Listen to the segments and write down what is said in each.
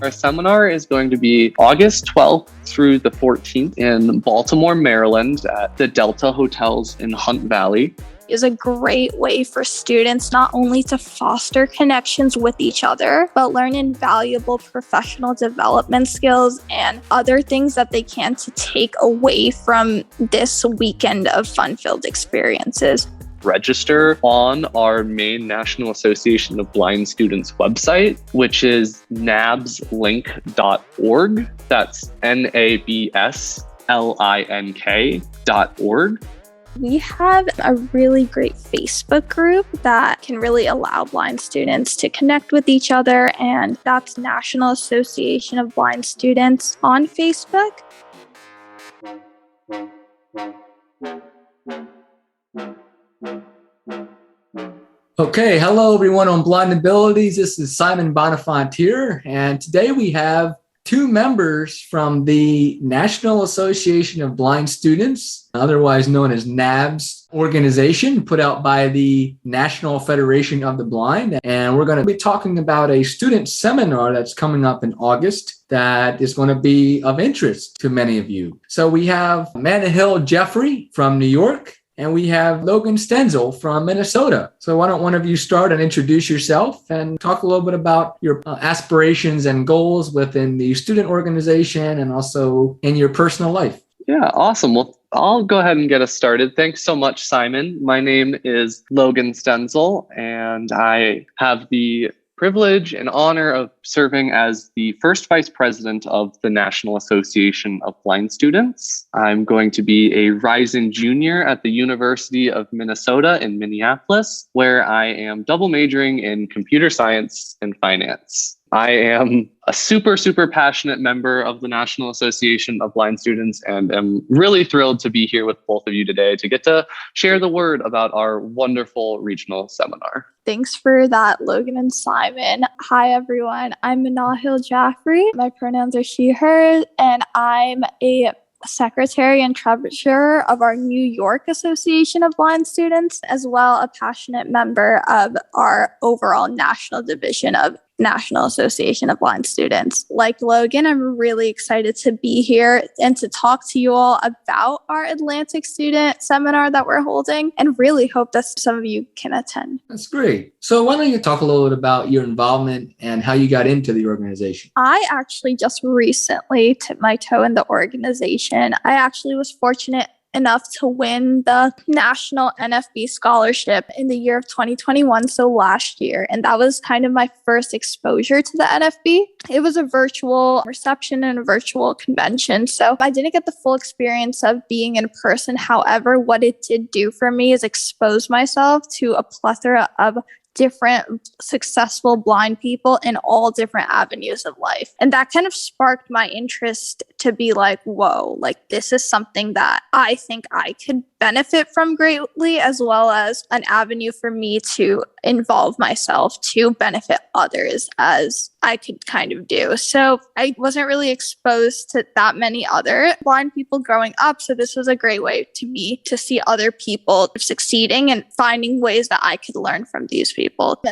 Our seminar is going to be August 12th through the 14th in Baltimore, Maryland at the Delta Hotels in Hunt Valley. Is a great way for students not only to foster connections with each other, but learn invaluable professional development skills and other things that they can to take away from this weekend of fun-filled experiences. Register on our main National Association of Blind Students website, which is nabslink.org. That's nabslink.org. We have a really great Facebook group that can really allow blind students to connect with each other, and that's National Association of Blind Students on Facebook. Okay, hello everyone on Blind Abilities. This is Simon Bonenfant here, and today we have two members from the National Association of Blind Students, otherwise known as Nabs organization, put out by the National Federation of the Blind. And we're going to be talking about a student seminar that's coming up in August that is going to be of interest to many of you. So we have Nanahil Jafri from New York, and we have Logan Stenzel from Minnesota. So why don't one of you start and introduce yourself and talk a little bit about your aspirations and goals within the student organization and also in your personal life. Yeah, awesome. Well, I'll go ahead and get us started. Thanks so much, Simon. My name is Logan Stenzel, and I have the privilege and honor of serving as the first vice president of the National Association of Blind Students. I'm going to be a rising junior at the University of Minnesota in Minneapolis, where I am double majoring in computer science and finance. I am a super passionate member of the National Association of Blind Students, and am really thrilled to be here with both of you today to get to share the word about our wonderful regional seminar. Thanks for that, Logan and Simon. Hi, everyone. I'm Nanahil Jafri. My pronouns are she, her, and I'm a secretary and treasurer of our New York Association of Blind Students, as well a passionate member of our overall national division of National Association of Blind Students. Like Logan, I'm really excited to be here and to talk to you all about our Atlantic student seminar that we're holding, and really hope that some of you can attend. That's great. So why don't you talk a little bit about your involvement and how you got into the organization? I actually just recently tipped my toe in the organization. I actually was fortunate enough to win the National NFB Scholarship in the year of 2021, so last year. And that was kind of my first exposure to the NFB. It was a virtual reception and a virtual convention, so I didn't get the full experience of being in person. However, what it did do for me is expose myself to a plethora of different successful blind people in all different avenues of life. And that kind of sparked my interest to be like, whoa, like this is something that I think I could benefit from greatly, as well as an avenue for me to involve myself to benefit others as I could kind of do. So I wasn't really exposed to that many other blind people growing up. So this was a great way to me to see other people succeeding and finding ways that I could learn from these people.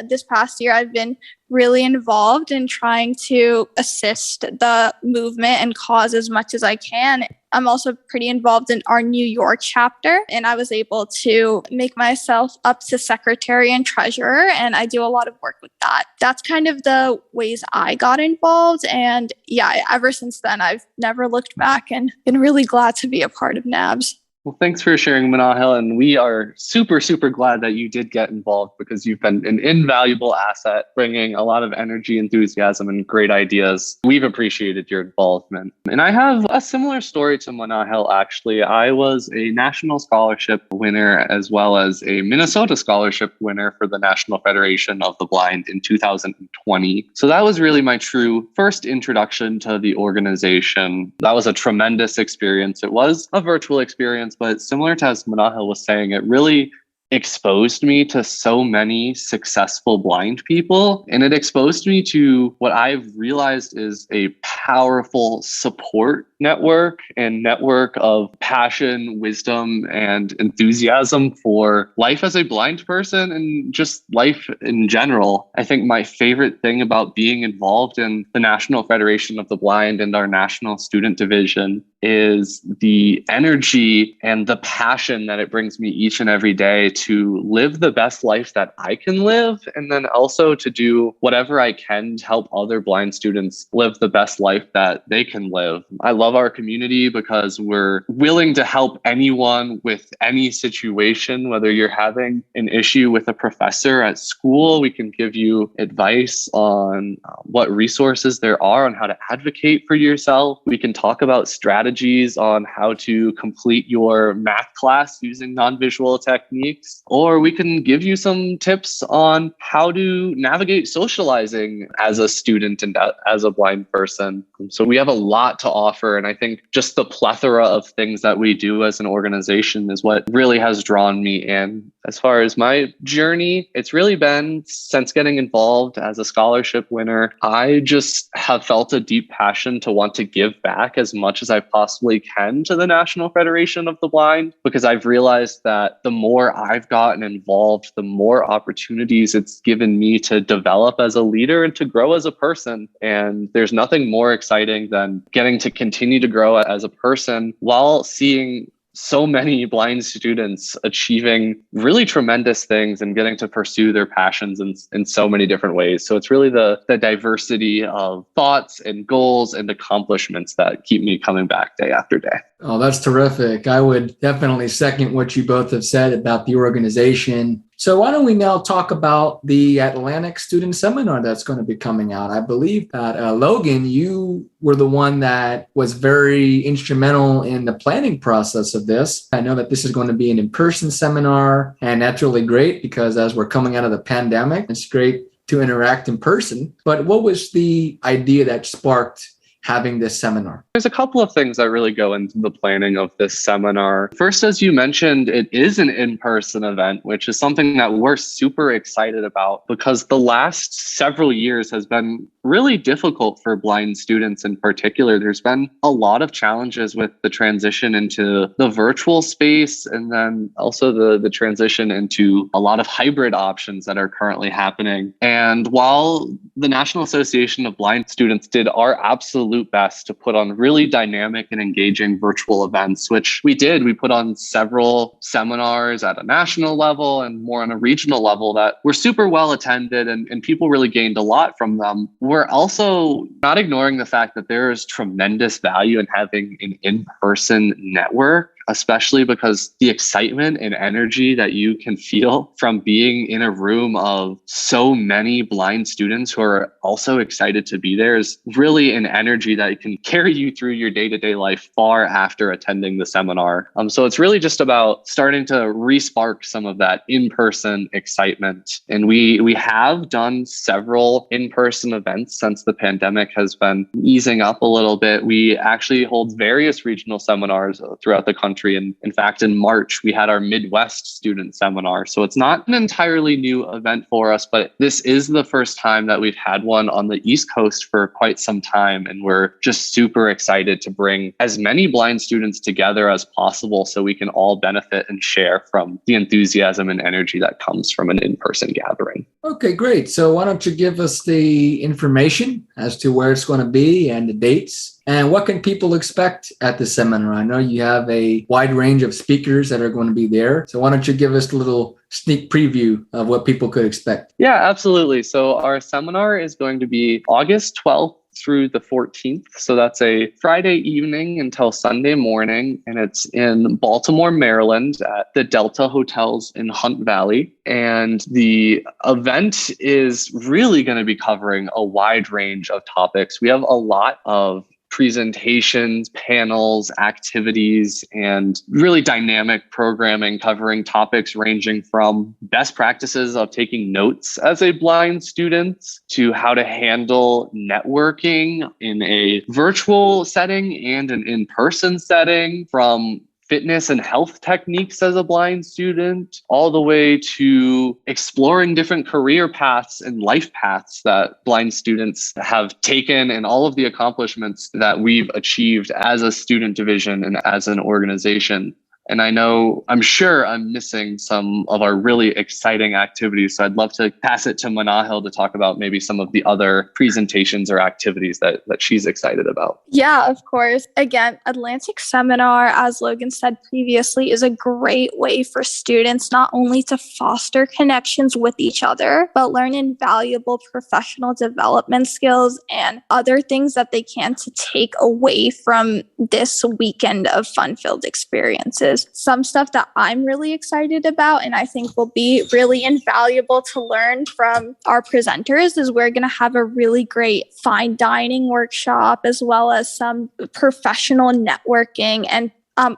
This past year, I've been really involved in trying to assist the movement and cause as much as I can. I'm also pretty involved in our New York chapter, and I was able to make myself up to secretary and treasurer, and I do a lot of work with that. That's kind of the ways I got involved, and yeah, ever since then, I've never looked back and been really glad to be a part of Nabs. Well, thanks for sharing, Nanahil, and we are super glad that you did get involved, because you've been an invaluable asset, bringing a lot of energy, enthusiasm, and great ideas. We've appreciated your involvement. And I have a similar story to Nanahil, actually. I was a national scholarship winner as well as a Minnesota scholarship winner for the National Federation of the Blind in 2020. So that was really my true first introduction to the organization. That was a tremendous experience. It was a virtual experience, but similar to as Nanahil was saying, it really exposed me to so many successful blind people. And it exposed me to what I've realized is a powerful support network and network of passion, wisdom, and enthusiasm for life as a blind person and just life in general. I think my favorite thing about being involved in the National Federation of the Blind and our National Student Division is the energy and the passion that it brings me each and every day to live the best life that I can live, and then also to do whatever I can to help other blind students live the best life that they can live. I love our community because we're willing to help anyone with any situation, whether you're having an issue with a professor at school, we can give you advice on what resources there are on how to advocate for yourself. We can talk about strategies on how to complete your math class using non-visual techniques, or we can give you some tips on how to navigate socializing as a student and as a blind person. So we have a lot to offer, and I think just the plethora of things that we do as an organization is what really has drawn me in. As far as my journey, it's really been since getting involved as a scholarship winner, I just have felt a deep passion to want to give back as much as I possibly can to the National Federation of the Blind, because I've realized that the more I've gotten involved, the more opportunities it's given me to develop as a leader and to grow as a person. And there's nothing more exciting than getting to continue to grow as a person while seeing so many blind students achieving really tremendous things and getting to pursue their passions in so many different ways. So it's really the diversity of thoughts and goals and accomplishments that keep me coming back day after day. Oh, that's terrific. I would definitely second what you both have said about the organization. So why don't we now talk about the Atlantic Student Seminar that's going to be coming out? I believe that Logan, you were the one that was very instrumental in the planning process of this. I know that this is going to be an in-person seminar, and that's really great because as we're coming out of the pandemic, it's great to interact in person. But what was the idea that sparked having this seminar? There's a couple of things that really go into the planning of this seminar. First, as you mentioned, it is an in-person event, which is something that we're super excited about because the last several years has been really difficult for blind students in particular. There's been a lot of challenges with the transition into the virtual space, and then also the transition into a lot of hybrid options that are currently happening. And while the National Association of Blind Students did our absolute best to put on really dynamic and engaging virtual events, which we did. We put on several seminars at a national level and more on a regional level that were super well attended and people really gained a lot from them. We're also not ignoring the fact that there is tremendous value in having an in-person network, especially because the excitement and energy that you can feel from being in a room of so many blind students who are also excited to be there is really an energy that can carry you through your day-to-day life far after attending the seminar. So it's really just about starting to re-spark some of that in-person excitement. And we have done several in-person events since the pandemic has been easing up a little bit. We actually hold various regional seminars throughout the country. And in fact, in March, we had our Midwest student seminar. So it's not an entirely new event for us, but this is the first time that we've had one on the East Coast for quite some time. And we're just super excited to bring as many blind students together as possible so we can all benefit and share from the enthusiasm and energy that comes from an in-person gathering. Okay, great. So why don't you give us the information as to where it's going to be and the dates? And what can people expect at the seminar? I know you have a wide range of speakers that are going to be there. So why don't you give us a little sneak preview of what people could expect? Yeah, absolutely. So our seminar is going to be August 12th through the 14th. So that's a Friday evening until Sunday morning. And it's in Baltimore, Maryland at the Delta Hotels in Hunt Valley. And the event is really going to be covering a wide range of topics. We have a lot of presentations, panels, activities, and really dynamic programming covering topics ranging from best practices of taking notes as a blind student to how to handle networking in a virtual setting and an in-person setting, from fitness and health techniques as a blind student, all the way to exploring different career paths and life paths that blind students have taken, and all of the accomplishments that we've achieved as a student division and as an organization. And I'm sure I'm missing some of our really exciting activities. So I'd love to pass it to Nanahil to talk about maybe some of the other presentations or activities that she's excited about. Yeah, of course. Again, Atlantic Seminar, as Logan said previously, is a great way for students not only to foster connections with each other, but learn invaluable professional development skills and other things that they can to take away from this weekend of fun-filled experiences. Some stuff that I'm really excited about and I think will be really invaluable to learn from our presenters is we're going to have a really great fine dining workshop, as well as some professional networking and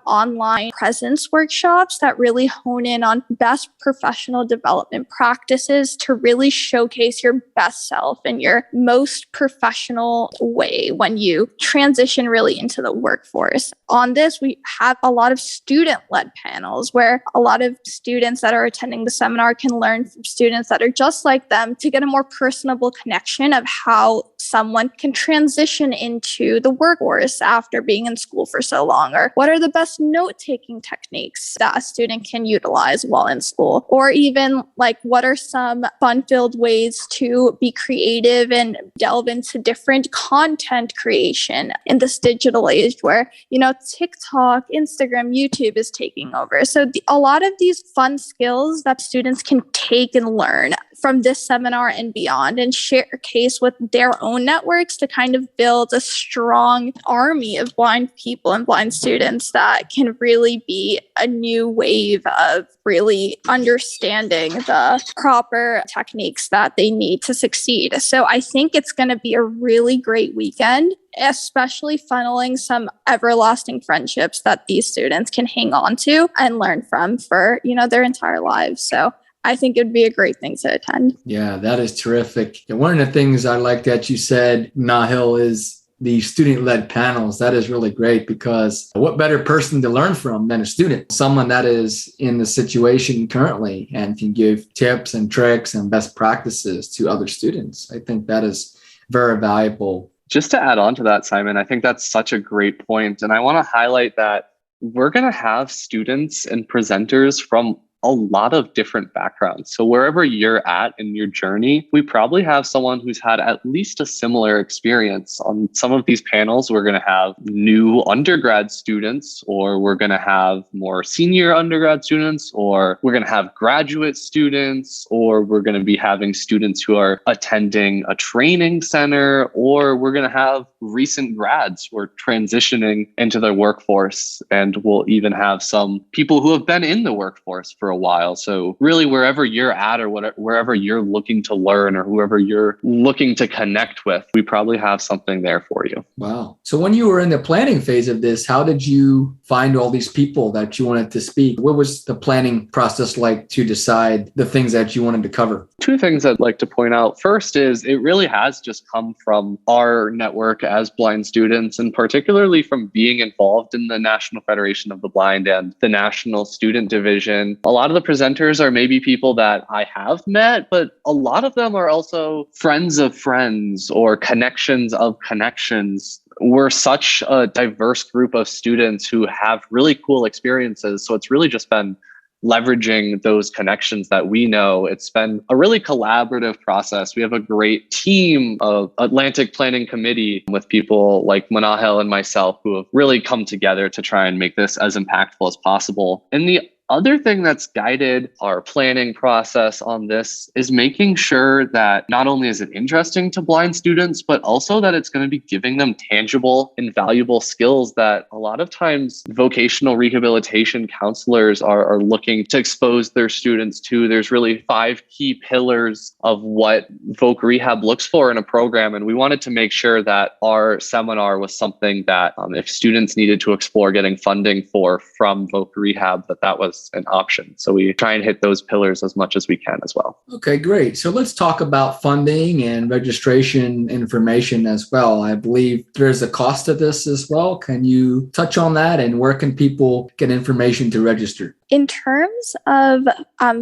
online presence workshops that really hone in on best professional development practices to really showcase your best self in your most professional way when you transition really into the workforce. On this, we have a lot of student-led panels where a lot of students that are attending the seminar can learn from students that are just like them to get a more personable connection of how someone can transition into the workforce after being in school for so long, or what are the best note-taking techniques that a student can utilize while in school, or even like what are some fun-filled ways to be creative and delve into different content creation in this digital age where, TikTok, Instagram, YouTube is taking over. So a lot of these fun skills that students can take and learn from this seminar and beyond and share a case with their own networks to kind of build a strong army of blind people and blind students that can really be a new wave of really understanding the proper techniques that they need to succeed. So I think it's going to be a really great weekend, especially funneling some everlasting friendships that these students can hang on to and learn from for, their entire lives. So I think it'd be a great thing to attend. Yeah, that is terrific. And one of the things I like that you said, Nanahil, is the student-led panels. That is really great because what better person to learn from than a student? Someone that is in the situation currently and can give tips and tricks and best practices to other students. I think that is very valuable. Just to add on to that, Simon, I think that's such a great point. And I want to highlight that we're going to have students and presenters from a lot of different backgrounds. So wherever you're at in your journey, we probably have someone who's had at least a similar experience. On some of these panels, we're going to have new undergrad students, or we're going to have more senior undergrad students, or we're going to have graduate students, or we're going to be having students who are attending a training center, or we're going to have recent grads who are transitioning into the workforce. And we'll even have some people who have been in the workforce for a while. So really, wherever you're at or wherever you're looking to learn or whoever you're looking to connect with, we probably have something there for you. Wow. So when you were in the planning phase of this, how did you find all these people that you wanted to speak? What was the planning process like to decide the things that you wanted to cover? Two things I'd like to point out. First is it really has just come from our network as blind students, and particularly from being involved in the National Federation of the Blind and the National Student Division. A lot of the presenters are maybe people that I have met, but a lot of them are also friends of friends or connections of connections. We're such a diverse group of students who have really cool experiences. So it's really just been leveraging those connections that we know. It's been a really collaborative process. We have a great team of Atlantic Planning Committee with people like Nanahil and myself who have really come together to try and make this as impactful as possible. And the other thing that's guided our planning process on this is making sure that not only is it interesting to blind students, but also that it's going to be giving them tangible and valuable skills that a lot of times vocational rehabilitation counselors are looking to expose their students to. There's really 5 key pillars of what voc rehab looks for in a program. And we wanted to make sure that our seminar was something that if students needed to explore getting funding for from voc rehab, that was as an option. So we try and hit those pillars as much as we can as well. Okay, great. So let's talk about funding and registration information as well. I believe there's a cost to this as well. Can you touch on that, and where can people get information to register? In terms of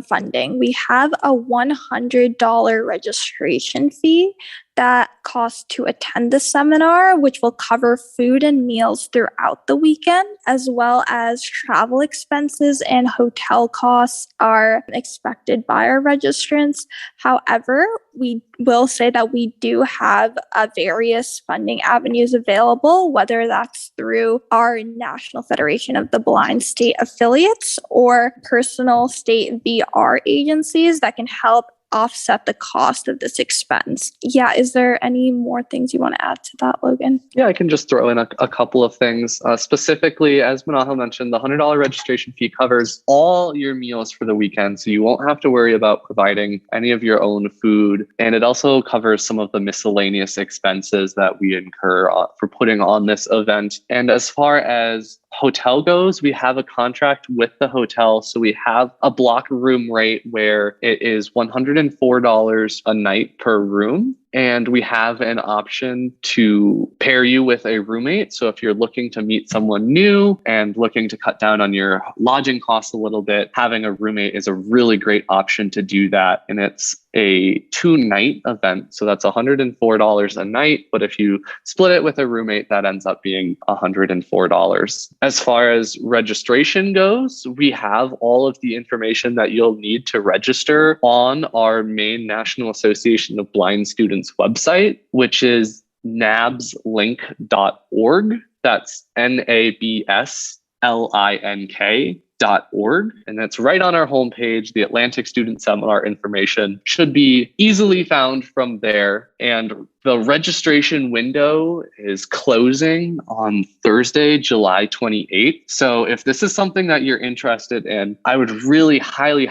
funding, we have a $100 registration fee that costs to attend the seminar, which will cover food and meals throughout the weekend, as well as travel expenses and hotel costs are expected by our registrants. However, we will say that we do have various funding avenues available, whether that's through our National Federation of the Blind state affiliates or personal state VR agencies that can help offset the cost of this expense. Yeah, is there any more things you want to add to that, Logan? Yeah, I can just throw in a couple of things. Specifically, as Nanahil mentioned, the $100 registration fee covers all your meals for the weekend, so you won't have to worry about providing any of your own food. And it also covers some of the miscellaneous expenses that we incur for putting on this event. And as far as hotel goes, we have a contract with the hotel. So we have a block room rate where it is $104 a night per room. And we have an option to pair you with a roommate. So if you're looking to meet someone new and looking to cut down on your lodging costs a little bit, having a roommate is a really great option to do that. And it's a 2-night event. So that's $104 a night. But if you split it with a roommate, that ends up being $104. As far as registration goes, we have all of the information that you'll need to register on our main National Association of Blind Students website, which is nabslink.org. That's NABSLINK.org. And that's right on our homepage. The Atlantic Student Seminar information should be easily found from there. And the registration window is closing on Thursday, July 28th. So if this is something that you're interested in, I would really highly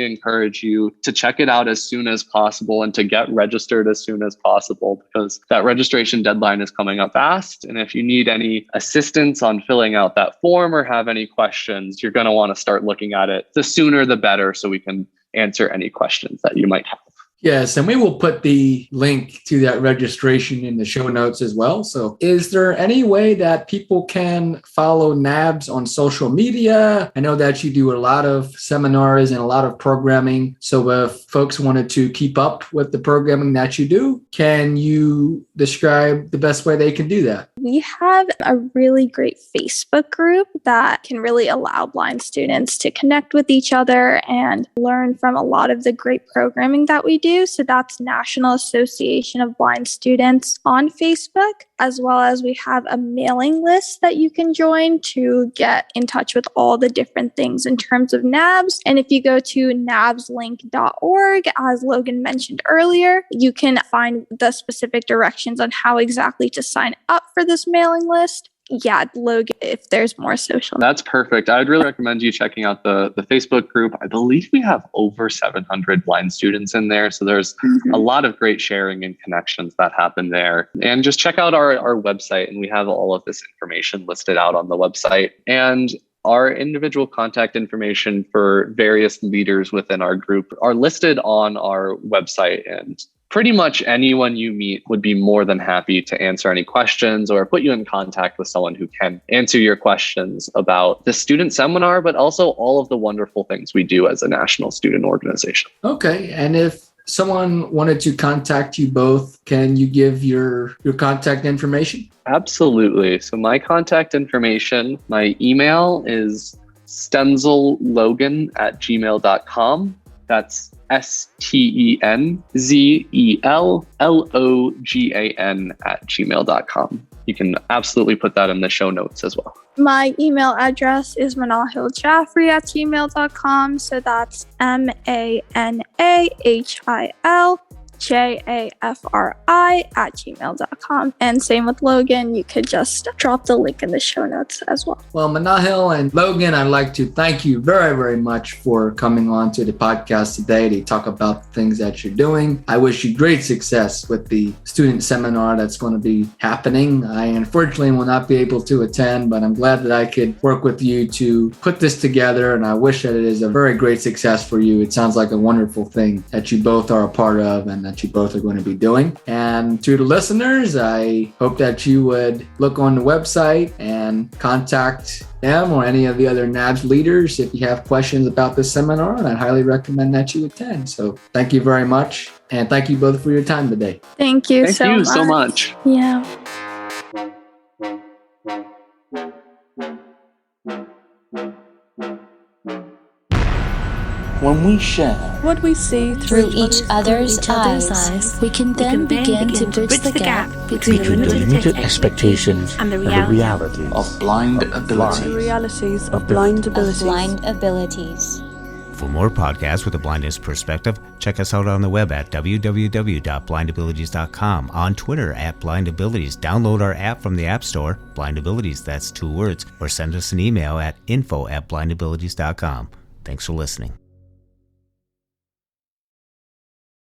encourage you to check it out as soon as possible and to get registered as soon as possible, because that registration deadline is coming up fast. And if you need any assistance on filling out that form or have any questions, you're going to want to start looking at it. The sooner the better, so we can answer any questions that you might have. Yes, and we will put the link to that registration in the show notes as well. So is there any way that people can follow Nabs on social media? I know that you do a lot of seminars and a lot of programming. So if folks wanted to keep up with the programming that you do, can you describe the best way they can do that? We have a really great Facebook group that can really allow blind students to connect with each other and learn from a lot of the great programming that we do. So that's National Association of Blind Students on Facebook, as well as we have a mailing list that you can join to get in touch with all the different things in terms of Nabs. And if you go to nabslink.org, as Logan mentioned earlier, you can find the specific directions on how exactly to sign up for this mailing list. Yeah, Logan, if there's more social. That's perfect. I would really recommend you checking out the Facebook group. I believe we have over 700 blind students in there. So there's a lot of great sharing and connections that happen there. And just check out our website, and we have all of this information listed out on the website. And our individual contact information for various leaders within our group are listed on our website, and pretty much anyone you meet would be more than happy to answer any questions or put you in contact with someone who can answer your questions about the student seminar, but also all of the wonderful things we do as a national student organization. Okay. And if someone wanted to contact you both, can you give your contact information? Absolutely. So my contact information, my email is stenzellogan@gmail.com. That's STENZELLOGAN@gmail.com. You can absolutely put that in the show notes as well. My email address is manahil@gmail.com. So that's MANAHIL jafri@gmail.com. And same with Logan. You could just drop the link in the show notes as well. Well, Nanahil and Logan, I'd like to thank you very, very much for coming on to the podcast today to talk about the things that you're doing. I wish you great success with the student seminar that's going to be happening. I unfortunately will not be able to attend, but I'm glad that I could work with you to put this together, and I wish that it is a very great success for you. It sounds like a wonderful thing that you both are a part of and that you both are going to be doing. And to the listeners, I hope that you would look on the website and contact them or any of the other Nabs leaders if you have questions about this seminar, and I highly recommend that you attend. So thank you very much, and thank you both for your time today. Thank you so much. Yeah. When we share what we see through each other's eyes, we can then begin to bridge the gap between the limited expectations and the realities of blind abilities. The realities of blind abilities. For more podcasts with a blindness perspective, check us out on the web at www.blindabilities.com, on Twitter at blindabilities. Download our app from the App Store, blindabilities, that's 2 words, or send us an email at info@blindabilities.com. Thanks for listening.